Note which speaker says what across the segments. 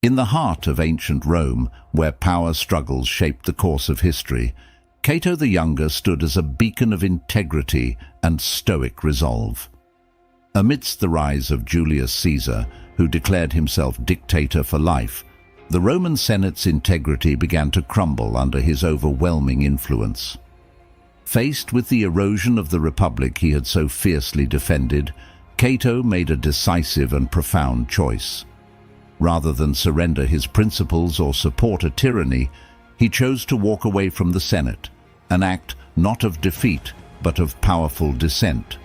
Speaker 1: In the heart of ancient Rome, where power struggles shaped the course of history, Cato the Younger stood as a beacon of integrity and stoic resolve. Amidst the rise of Julius Caesar, who declared himself dictator for life, the Roman Senate's integrity began to crumble under his overwhelming influence. Faced with the erosion of the republic he had so fiercely defended, Cato made a decisive and profound choice. Rather than surrender his principles or support a tyranny, he chose to walk away from the Senate, an act not of defeat but of powerful dissent.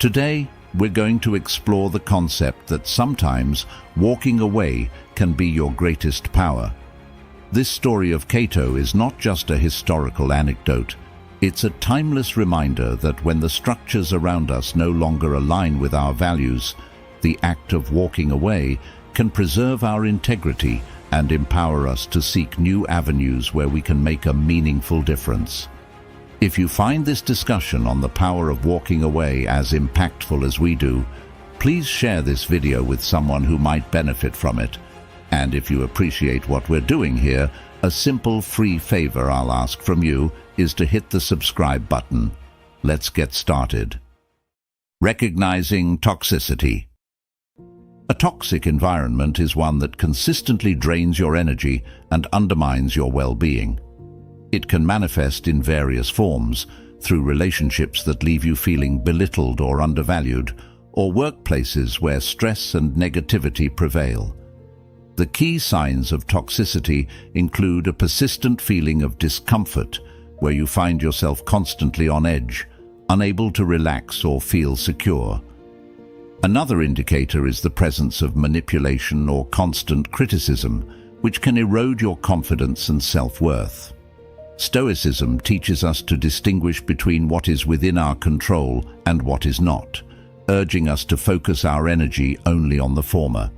Speaker 1: Today, we're going to explore the concept that sometimes walking away can be your greatest power. This story of Cato is not just a historical anecdote. It's a timeless reminder that when the structures around us no longer align with our values, the act of walking away can preserve our integrity and empower us to seek new avenues where we can make a meaningful difference. If you find this discussion on the power of walking away as impactful as we do, please share this video with someone who might benefit from it. And if you appreciate what we're doing here, a simple free favor I'll ask from you is to hit the subscribe button. Let's get started. Recognizing toxicity. A toxic environment is one that consistently drains your energy and undermines your well-being. It can manifest in various forms, through relationships that leave you feeling belittled or undervalued, or workplaces where stress and negativity prevail. The key signs of toxicity include a persistent feeling of discomfort, where you find yourself constantly on edge, unable to relax or feel secure. Another indicator is the presence of manipulation or constant criticism, which can erode your confidence and self-worth. Stoicism teaches us to distinguish between what is within our control and what is not, urging us to focus our energy only on the former.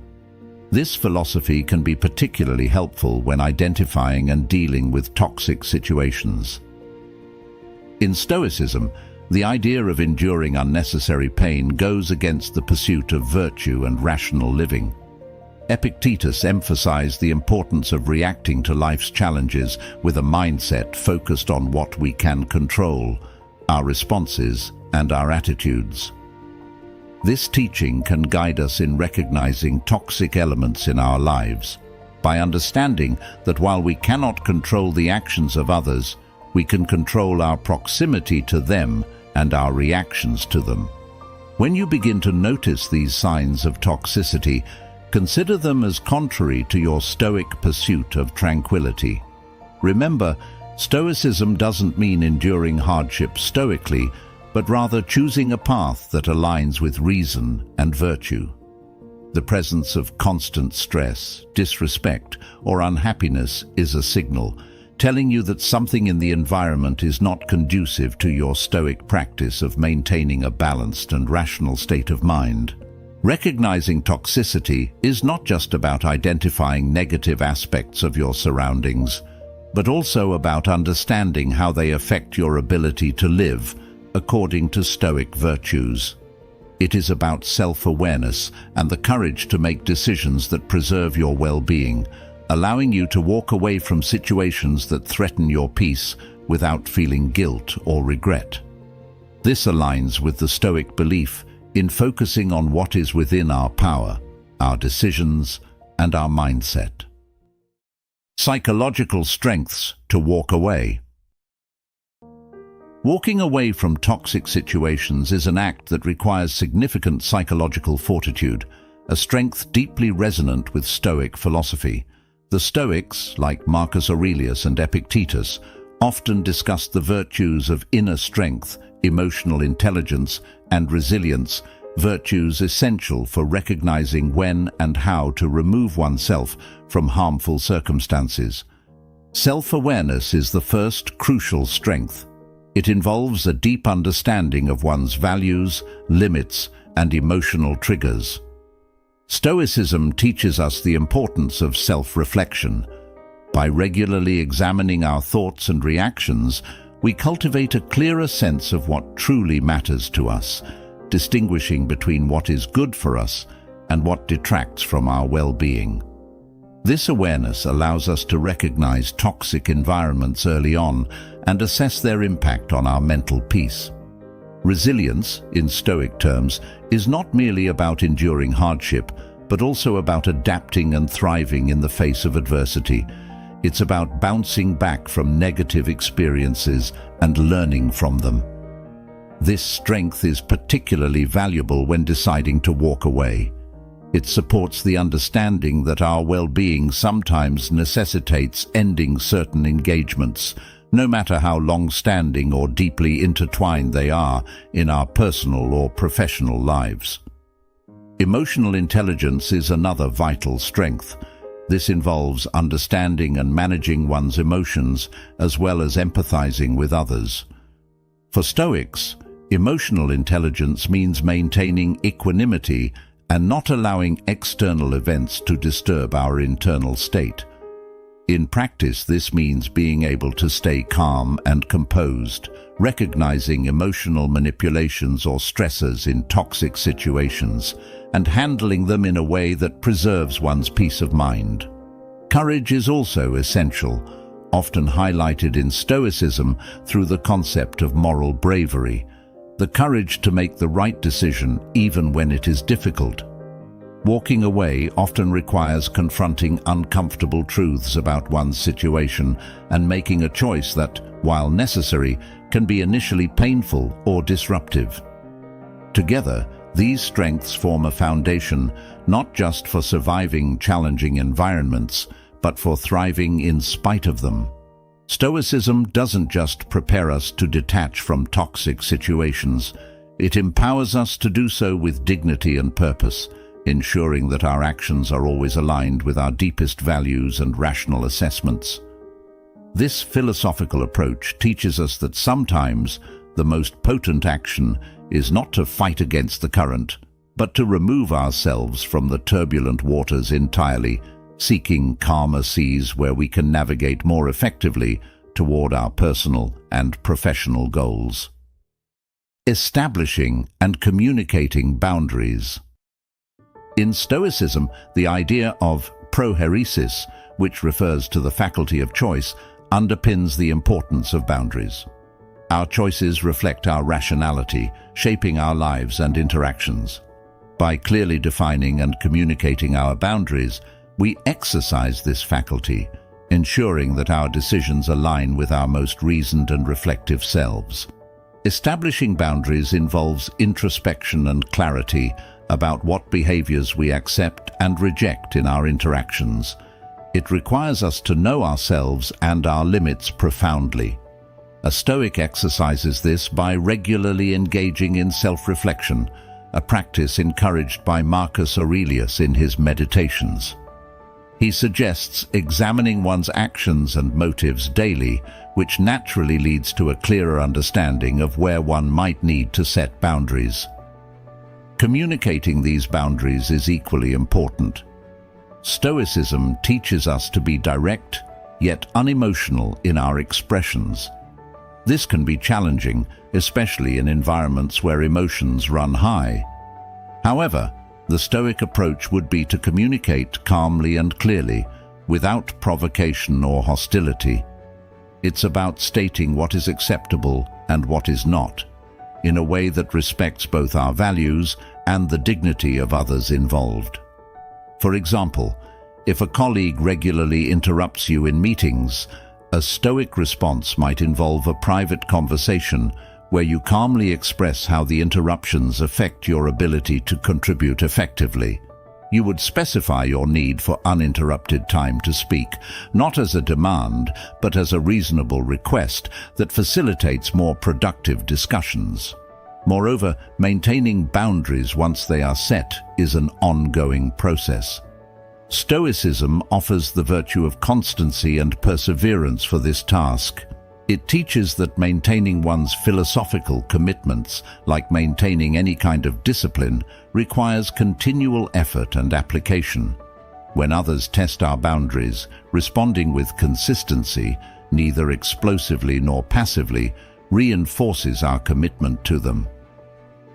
Speaker 1: This philosophy can be particularly helpful when identifying and dealing with toxic situations. In Stoicism, the idea of enduring unnecessary pain goes against the pursuit of virtue and rational living. Epictetus emphasized the importance of reacting to life's challenges with a mindset focused on what we can control, our responses and our attitudes. This teaching can guide us in recognizing toxic elements in our lives, by understanding that while we cannot control the actions of others, we can control our proximity to them and our reactions to them. When you begin to notice these signs of toxicity, consider them as contrary to your Stoic pursuit of tranquility. Remember, Stoicism doesn't mean enduring hardship stoically, but rather choosing a path that aligns with reason and virtue. The presence of constant stress, disrespect, or unhappiness is a signal, telling you that something in the environment is not conducive to your Stoic practice of maintaining a balanced and rational state of mind. Recognizing toxicity is not just about identifying negative aspects of your surroundings, but also about understanding how they affect your ability to live according to Stoic virtues. It is about self-awareness and the courage to make decisions that preserve your well-being, allowing you to walk away from situations that threaten your peace without feeling guilt or regret. This aligns with the Stoic belief in focusing on what is within our power, our decisions, and our mindset. Psychological strengths to walk away. Walking away from toxic situations is an act that requires significant psychological fortitude, a strength deeply resonant with Stoic philosophy. The Stoics, like Marcus Aurelius and Epictetus, often discussed the virtues of inner strength, emotional intelligence, and resilience, virtues essential for recognizing when and how to remove oneself from harmful circumstances. Self-awareness is the first crucial strength. It involves a deep understanding of one's values, limits, and emotional triggers. Stoicism teaches us the importance of self-reflection. By regularly examining our thoughts and reactions, we cultivate a clearer sense of what truly matters to us, distinguishing between what is good for us and what detracts from our well-being. This awareness allows us to recognize toxic environments early on and assess their impact on our mental peace. Resilience, in Stoic terms, is not merely about enduring hardship, but also about adapting and thriving in the face of adversity. It's about bouncing back from negative experiences and learning from them. This strength is particularly valuable when deciding to walk away. It supports the understanding that our well-being sometimes necessitates ending certain engagements, no matter how long-standing or deeply intertwined they are in our personal or professional lives. Emotional intelligence is another vital strength. This involves understanding and managing one's emotions, as well as empathizing with others. For Stoics, emotional intelligence means maintaining equanimity and not allowing external events to disturb our internal state. In practice, this means being able to stay calm and composed, recognizing emotional manipulations or stressors in toxic situations, and handling them in a way that preserves one's peace of mind. Courage is also essential, often highlighted in Stoicism through the concept of moral bravery, the courage to make the right decision even when it is difficult. Walking away often requires confronting uncomfortable truths about one's situation and making a choice that, while necessary, can be initially painful or disruptive. Together, these strengths form a foundation not just for surviving challenging environments, but for thriving in spite of them. Stoicism doesn't just prepare us to detach from toxic situations, it empowers us to do so with dignity and purpose, ensuring that our actions are always aligned with our deepest values and rational assessments. This philosophical approach teaches us that sometimes the most potent action is not to fight against the current, but to remove ourselves from the turbulent waters entirely, seeking calmer seas where we can navigate more effectively toward our personal and professional goals. Establishing and communicating boundaries. In Stoicism, the idea of prohairesis, which refers to the faculty of choice, underpins the importance of boundaries. Our choices reflect our rationality, shaping our lives and interactions. By clearly defining and communicating our boundaries, we exercise this faculty, ensuring that our decisions align with our most reasoned and reflective selves. Establishing boundaries involves introspection and clarity about what behaviors we accept and reject in our interactions. It requires us to know ourselves and our limits profoundly. A Stoic exercises this by regularly engaging in self-reflection, a practice encouraged by Marcus Aurelius in his Meditations. He suggests examining one's actions and motives daily, which naturally leads to a clearer understanding of where one might need to set boundaries. Communicating these boundaries is equally important. Stoicism teaches us to be direct, yet unemotional in our expressions. This can be challenging, especially in environments where emotions run high. However, the Stoic approach would be to communicate calmly and clearly, without provocation or hostility. It's about stating what is acceptable and what is not, in a way that respects both our values and the dignity of others involved. For example, if a colleague regularly interrupts you in meetings, a Stoic response might involve a private conversation where you calmly express how the interruptions affect your ability to contribute effectively. You would specify your need for uninterrupted time to speak, not as a demand, but as a reasonable request that facilitates more productive discussions. Moreover, maintaining boundaries once they are set is an ongoing process. Stoicism offers the virtue of constancy and perseverance for this task. It teaches that maintaining one's philosophical commitments, like maintaining any kind of discipline, requires continual effort and application. When others test our boundaries, responding with consistency, neither explosively nor passively, reinforces our commitment to them.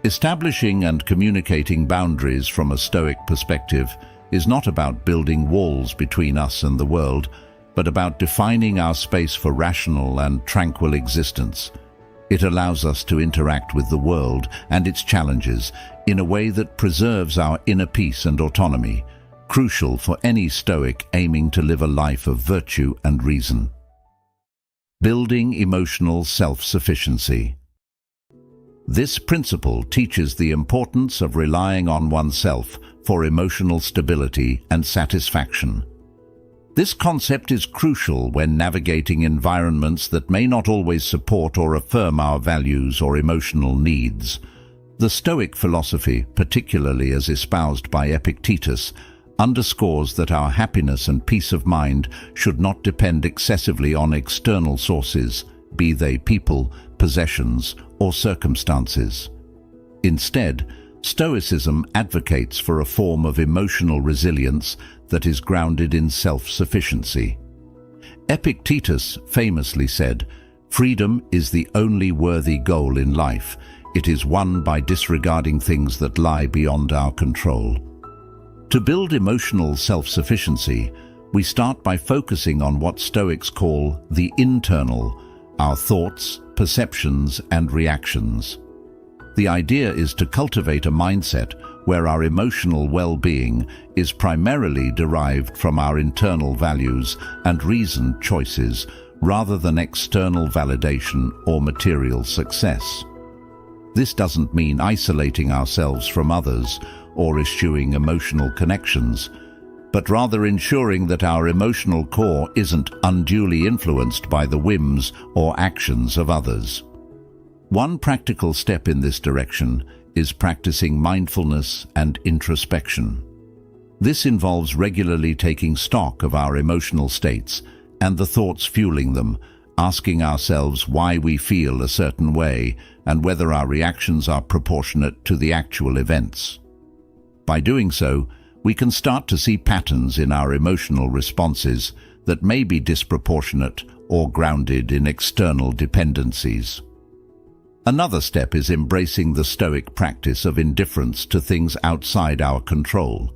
Speaker 1: Establishing and communicating boundaries from a Stoic perspective is not about building walls between us and the world, but about defining our space for rational and tranquil existence. It allows us to interact with the world and its challenges in a way that preserves our inner peace and autonomy, crucial for any Stoic aiming to live a life of virtue and reason. Building emotional self-sufficiency. This principle teaches the importance of relying on oneself for emotional stability and satisfaction. This concept is crucial when navigating environments that may not always support or affirm our values or emotional needs. The Stoic philosophy, particularly as espoused by Epictetus, underscores that our happiness and peace of mind should not depend excessively on external sources, be they people, possessions, or circumstances. Instead, Stoicism advocates for a form of emotional resilience that is grounded in self-sufficiency. Epictetus famously said, "Freedom is the only worthy goal in life. It is won by disregarding things that lie beyond our control." To build emotional self-sufficiency, we start by focusing on what Stoics call the internal, our thoughts, perceptions, and reactions. The idea is to cultivate a mindset where our emotional well-being is primarily derived from our internal values and reasoned choices rather than external validation or material success. This doesn't mean isolating ourselves from others or eschewing emotional connections, but rather ensuring that our emotional core isn't unduly influenced by the whims or actions of others. One practical step in this direction is practicing mindfulness and introspection. This involves regularly taking stock of our emotional states and the thoughts fueling them, asking ourselves why we feel a certain way and whether our reactions are proportionate to the actual events. By doing so, we can start to see patterns in our emotional responses that may be disproportionate or grounded in external dependencies. Another step is embracing the Stoic practice of indifference to things outside our control.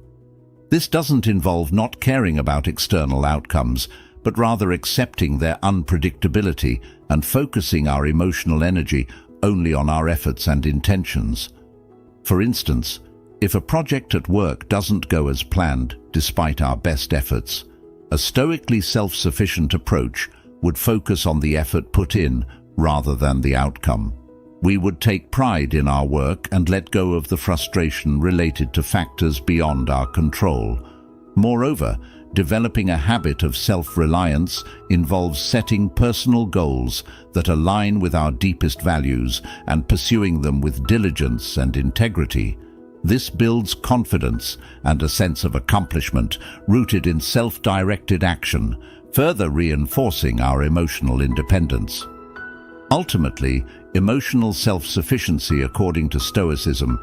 Speaker 1: This doesn't involve not caring about external outcomes, but rather accepting their unpredictability and focusing our emotional energy only on our efforts and intentions. For instance, if a project at work doesn't go as planned despite our best efforts, a stoically self-sufficient approach would focus on the effort put in rather than the outcome. We would take pride in our work and let go of the frustration related to factors beyond our control. Moreover, developing a habit of self-reliance involves setting personal goals that align with our deepest values and pursuing them with diligence and integrity. This builds confidence and a sense of accomplishment rooted in self-directed action, further reinforcing our emotional independence. Ultimately, emotional self-sufficiency, according to Stoicism,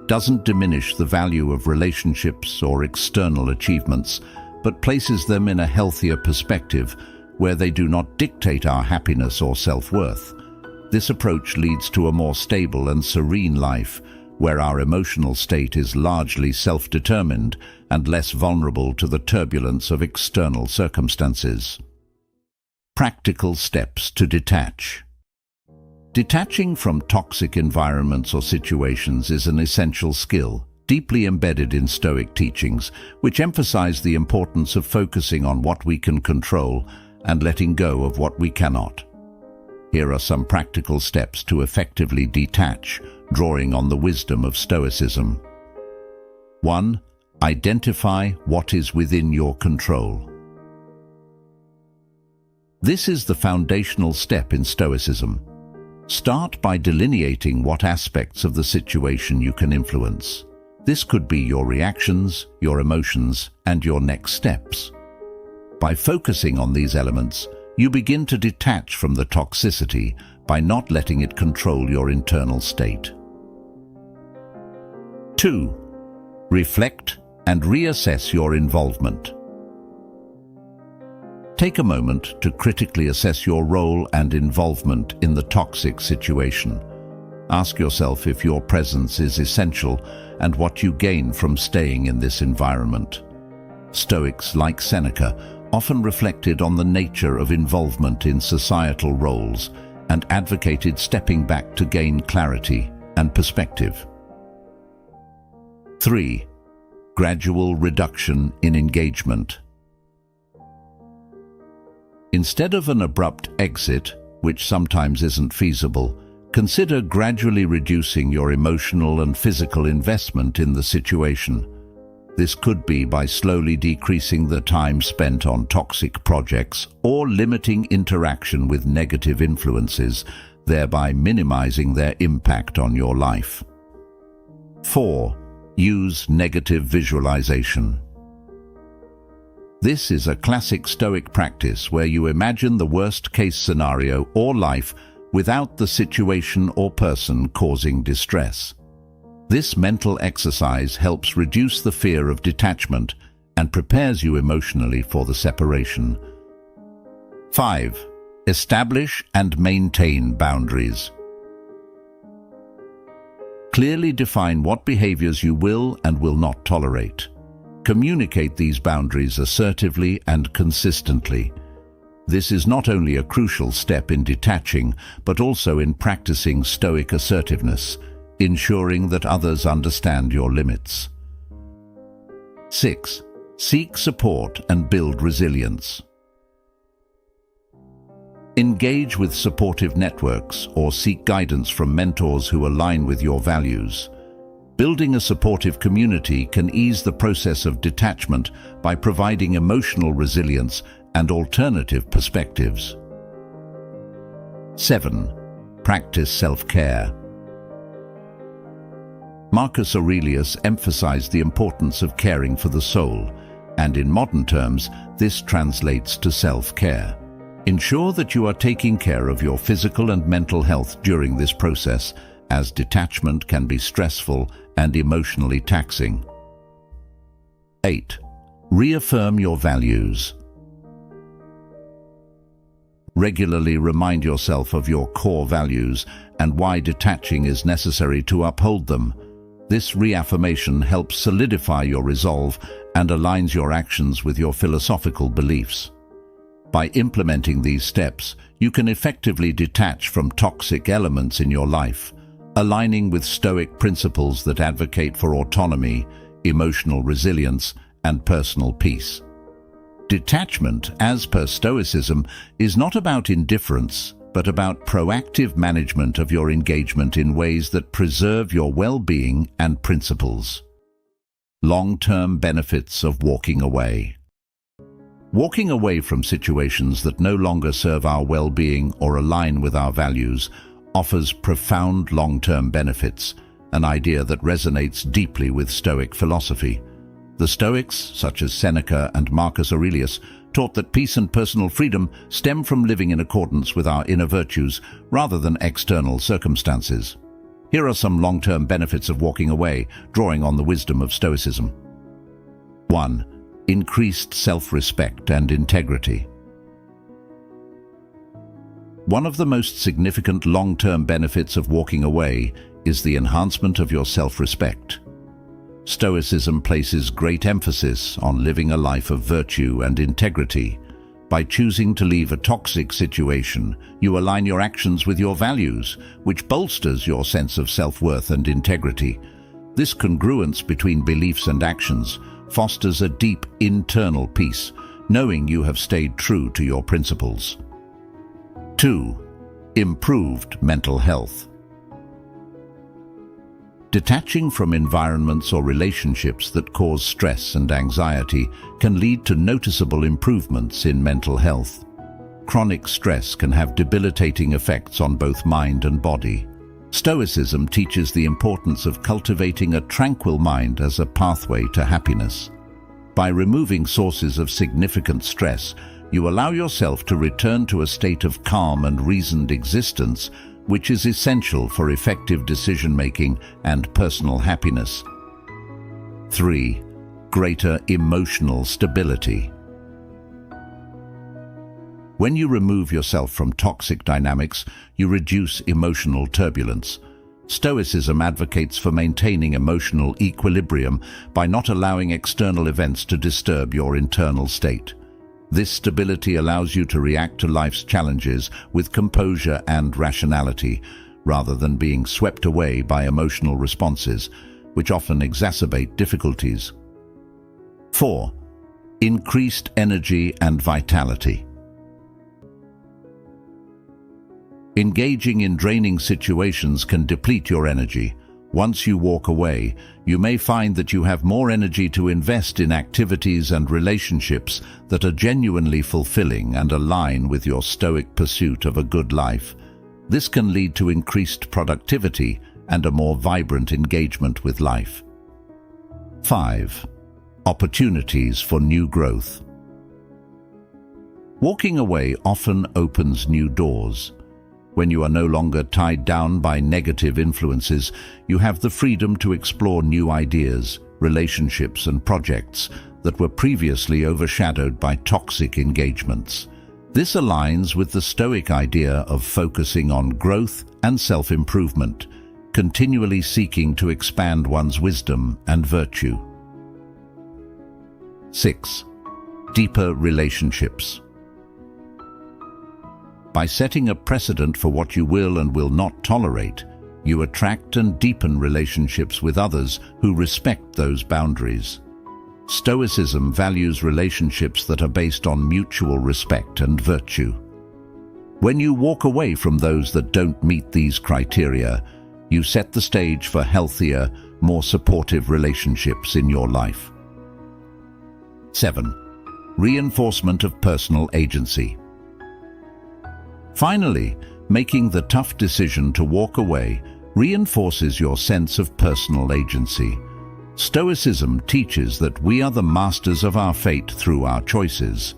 Speaker 1: doesn't diminish the value of relationships or external achievements, but places them in a healthier perspective where they do not dictate our happiness or self-worth. This approach leads to a more stable and serene life, where our emotional state is largely self-determined and less vulnerable to the turbulence of external circumstances. Practical steps to detach. Detaching from toxic environments or situations is an essential skill, deeply embedded in Stoic teachings, which emphasize the importance of focusing on what we can control and letting go of what we cannot. Here are some practical steps to effectively detach, drawing on the wisdom of Stoicism. 1. Identify what is within your control. This is the foundational step in Stoicism. Start by delineating what aspects of the situation you can influence. This could be your reactions, your emotions, and your next steps. By focusing on these elements, you begin to detach from the toxicity by not letting it control your internal state. 2. Reflect and reassess your involvement. Take a moment to critically assess your role and involvement in the toxic situation. Ask yourself if your presence is essential and what you gain from staying in this environment. Stoics, like Seneca, often reflected on the nature of involvement in societal roles and advocated stepping back to gain clarity and perspective. 3. Gradual reduction in engagement. Instead of an abrupt exit, which sometimes isn't feasible, consider gradually reducing your emotional and physical investment in the situation. This could be by slowly decreasing the time spent on toxic projects or limiting interaction with negative influences, thereby minimizing their impact on your life. 4. Use negative visualization. This is a classic Stoic practice where you imagine the worst-case scenario or life without the situation or person causing distress. This mental exercise helps reduce the fear of detachment and prepares you emotionally for the separation. 5. Establish and maintain boundaries. Clearly define what behaviors you will and will not tolerate. Communicate these boundaries assertively and consistently. This is not only a crucial step in detaching, but also in practicing Stoic assertiveness, ensuring that others understand your limits. 6. Seek support and build resilience. Engage with supportive networks or seek guidance from mentors who align with your values. Building a supportive community can ease the process of detachment by providing emotional resilience and alternative perspectives. 7. Practice self-care. Marcus Aurelius emphasized the importance of caring for the soul, and in modern terms, this translates to self-care. Ensure that you are taking care of your physical and mental health during this process, as detachment can be stressful and emotionally taxing. 8. Reaffirm your values. Regularly remind yourself of your core values and why detaching is necessary to uphold them. This reaffirmation helps solidify your resolve and aligns your actions with your philosophical beliefs. By implementing these steps, you can effectively detach from toxic elements in your life, aligning with Stoic principles that advocate for autonomy, emotional resilience, and personal peace. Detachment, as per Stoicism, is not about indifference, but about proactive management of your engagement in ways that preserve your well-being and principles. Long-term benefits of walking away. Walking away from situations that no longer serve our well-being or align with our values offers profound long-term benefits, an idea that resonates deeply with Stoic philosophy. The Stoics, such as Seneca and Marcus Aurelius, taught that peace and personal freedom stem from living in accordance with our inner virtues rather than external circumstances. Here are some long-term benefits of walking away, drawing on the wisdom of Stoicism. 1. Increased self-respect and integrity. One of the most significant long-term benefits of walking away is the enhancement of your self-respect. Stoicism places great emphasis on living a life of virtue and integrity. By choosing to leave a toxic situation, you align your actions with your values, which bolsters your sense of self-worth and integrity. This congruence between beliefs and actions fosters a deep internal peace, knowing you have stayed true to your principles. 2. Improved mental health. Detaching from environments or relationships that cause stress and anxiety can lead to noticeable improvements in mental health. Chronic stress can have debilitating effects on both mind and body. Stoicism teaches the importance of cultivating a tranquil mind as a pathway to happiness. By removing sources of significant stress, you allow yourself to return to a state of calm and reasoned existence, which is essential for effective decision-making and personal happiness. 3. Greater emotional stability. When you remove yourself from toxic dynamics, you reduce emotional turbulence. Stoicism advocates for maintaining emotional equilibrium by not allowing external events to disturb your internal state. This stability allows you to react to life's challenges with composure and rationality, rather than being swept away by emotional responses, which often exacerbate difficulties. 4. Increased energy and vitality. Engaging in draining situations can deplete your energy. Once you walk away, you may find that you have more energy to invest in activities and relationships that are genuinely fulfilling and align with your Stoic pursuit of a good life. This can lead to increased productivity and a more vibrant engagement with life. 5. Opportunities for new growth. Walking away often opens new doors. When you are no longer tied down by negative influences, you have the freedom to explore new ideas, relationships, and projects that were previously overshadowed by toxic engagements. This aligns with the Stoic idea of focusing on growth and self-improvement, continually seeking to expand one's wisdom and virtue. 6. Deeper relationships. By setting a precedent for what you will and will not tolerate, you attract and deepen relationships with others who respect those boundaries. Stoicism values relationships that are based on mutual respect and virtue. When you walk away from those that don't meet these criteria, you set the stage for healthier, more supportive relationships in your life. 7. Reinforcement of personal agency. Finally, making the tough decision to walk away reinforces your sense of personal agency. Stoicism teaches that we are the masters of our fate through our choices.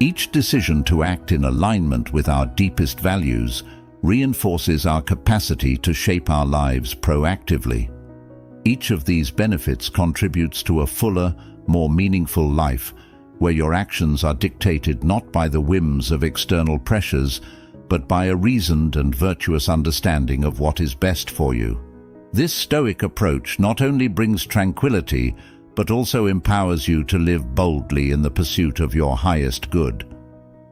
Speaker 1: Each decision to act in alignment with our deepest values reinforces our capacity to shape our lives proactively. Each of these benefits contributes to a fuller, more meaningful life, where your actions are dictated not by the whims of external pressures, but by a reasoned and virtuous understanding of what is best for you. This Stoic approach not only brings tranquility, but also empowers you to live boldly in the pursuit of your highest good.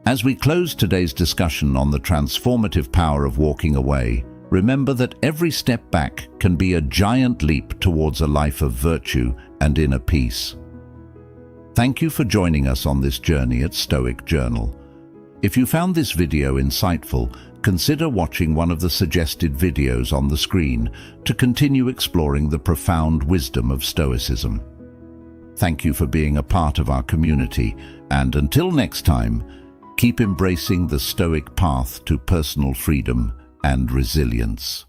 Speaker 1: As we close today's discussion on the transformative power of walking away, remember that every step back can be a giant leap towards a life of virtue and inner peace. Thank you for joining us on this journey at Stoic Journal. If you found this video insightful, consider watching one of the suggested videos on the screen to continue exploring the profound wisdom of Stoicism. Thank you for being a part of our community, and until next time, keep embracing the Stoic path to personal freedom and resilience.